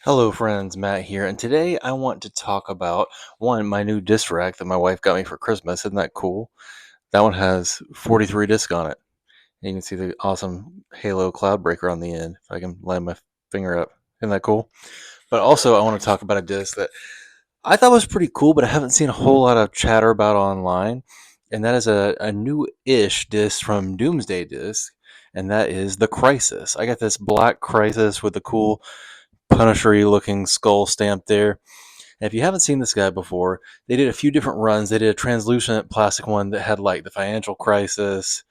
Hello friends, Matt here, and today I want to talk about my new disc rack that my wife got me for Christmas. Isn't that cool? That one has 43 discs on it. And you can see the awesome Halo cloud breaker on the end, if I can line my finger up. Isn't that cool? But also I want to talk about a disc that I thought was pretty cool, but I haven't seen a whole lot of chatter about online. And that is a new-ish disc from Doomsday Disc, and that is the Crisis. I got this black Crisis with the cool Punisher-y looking skull stamp there. And if you haven't seen this guy before, they did a few different runs. They did a translucent plastic one that had like the financial crisis,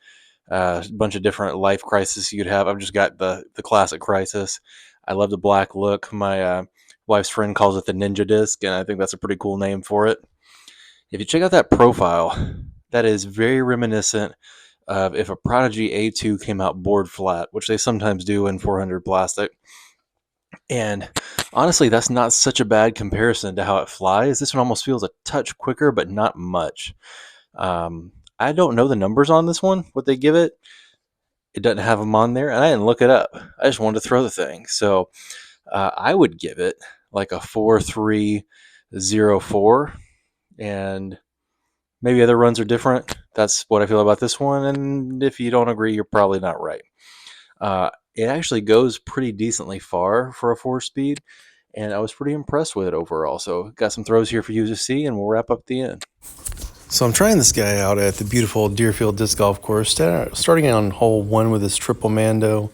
a bunch of different life crises you could have. I've just got the classic crisis. I love the black look. My wife's friend calls it the Ninja Disc, and I think that's a pretty cool name for it. If you check out that profile, that is very reminiscent of if a Prodigy A2 came out board flat, which they sometimes do in 400 plastic. And honestly, that's not such a bad comparison to how it flies. This one almost feels a touch quicker, but not much. I don't know the numbers on this one, what they give it. It doesn't have them on there, and I didn't look it up. I just wanted to throw the thing. So I would give it like a 4.304, and maybe other runs are different. That's what I feel about this one, and if you don't agree, you're probably not right. It actually goes pretty decently far for a 4-speed, and I was pretty impressed with it overall. So got some throws here for you to see, and we'll wrap up the end. So I'm trying this guy out at the beautiful Deerfield Disc Golf Course, starting on hole 1 with his triple mando,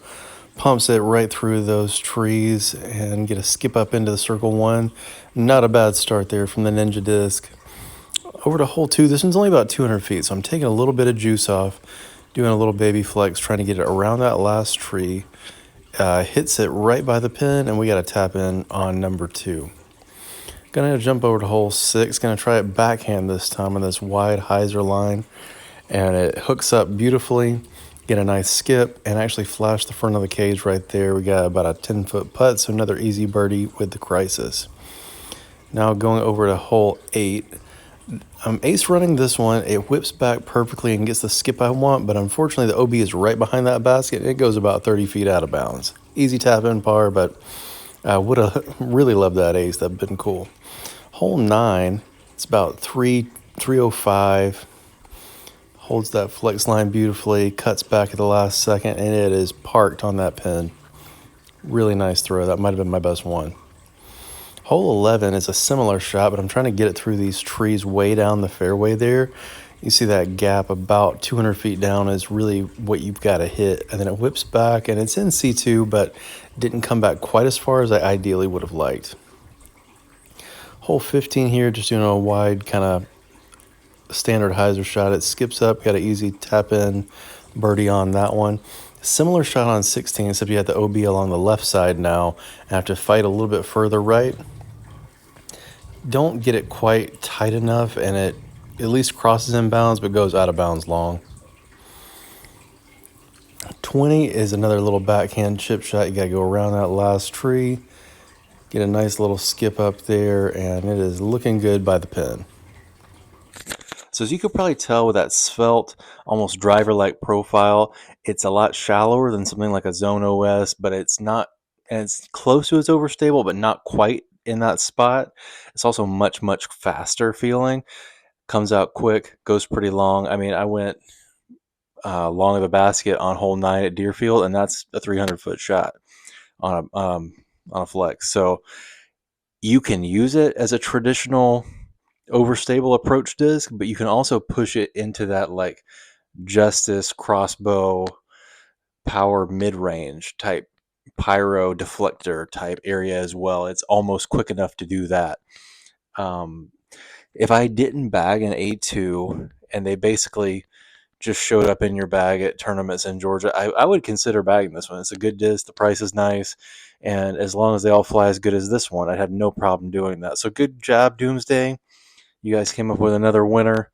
pumps it right through those trees and get a skip up into the circle 1. Not a bad start there from the Ninja Disc. Over to hole 2, this one's only about 200 feet, so I'm taking a little bit of juice off, doing a little baby flex, trying to get it around that last tree. Hits it right by the pin, and we got to tap in on number 2. Gonna jump over to hole 6, gonna try it backhand this time on this wide hyzer line, and it hooks up beautifully. Get a nice skip and actually flash the front of the cage right there. We got about a 10-foot putt, so another easy birdie with the Crisis. Now going over to hole 8. I'm ace running this one. It whips back perfectly and gets the skip I want, but unfortunately the OB is right behind that basket. It goes about 30 feet out of bounds. Easy tap in par, but I would have really loved that ace. That'd been cool. Hole 9, it's about 305. Holds that flex line beautifully, cuts back at the last second, and it is parked on that pin. Really nice throw. That might have been my best one. Hole 11 is a similar shot, but I'm trying to get it through these trees way down the fairway there. You see that gap about 200 feet down is really what you've got to hit. And then it whips back, and it's in C2, but didn't come back quite as far as I ideally would have liked. Hole 15 here, just doing a wide kind of standard hyzer shot. It skips up, got an easy tap in birdie on that one. Similar shot on 16, except you have the OB along the left side now and have to fight a little bit further right. Don't get it quite tight enough, and it at least crosses in bounds but goes out of bounds long. 20 is another little backhand chip shot. You got to go around that last tree, get a nice little skip up there, and it is looking good by the pin. So as you could probably tell with that svelte, almost driver-like profile, it's a lot shallower than something like a Zone OS, but it's not, and it's close to its Overstable, but not quite in that spot. It's also much, much faster feeling. Comes out quick, goes pretty long. I mean, I went long of the basket on hole 9 at Deerfield, and that's a 300-foot shot on a flex. So you can use it as a traditional overstable approach disc, but you can also push it into that like justice crossbow power mid-range type pyro deflector type area as well. It's almost quick enough to do that. Um, if I didn't bag an A2 and they basically just showed up in your bag at tournaments in Georgia, I would consider bagging this one. It's a good disc. The price is nice. And as long as they all fly as good as this one, I'd have no problem doing that. So good job, Doomsday. You guys came up with another winner.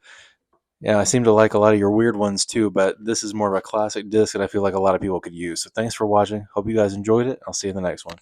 Yeah, I seem to like a lot of your weird ones too, but this is more of a classic disc that I feel like a lot of people could use. So thanks for watching. Hope you guys enjoyed it. I'll see you in the next one.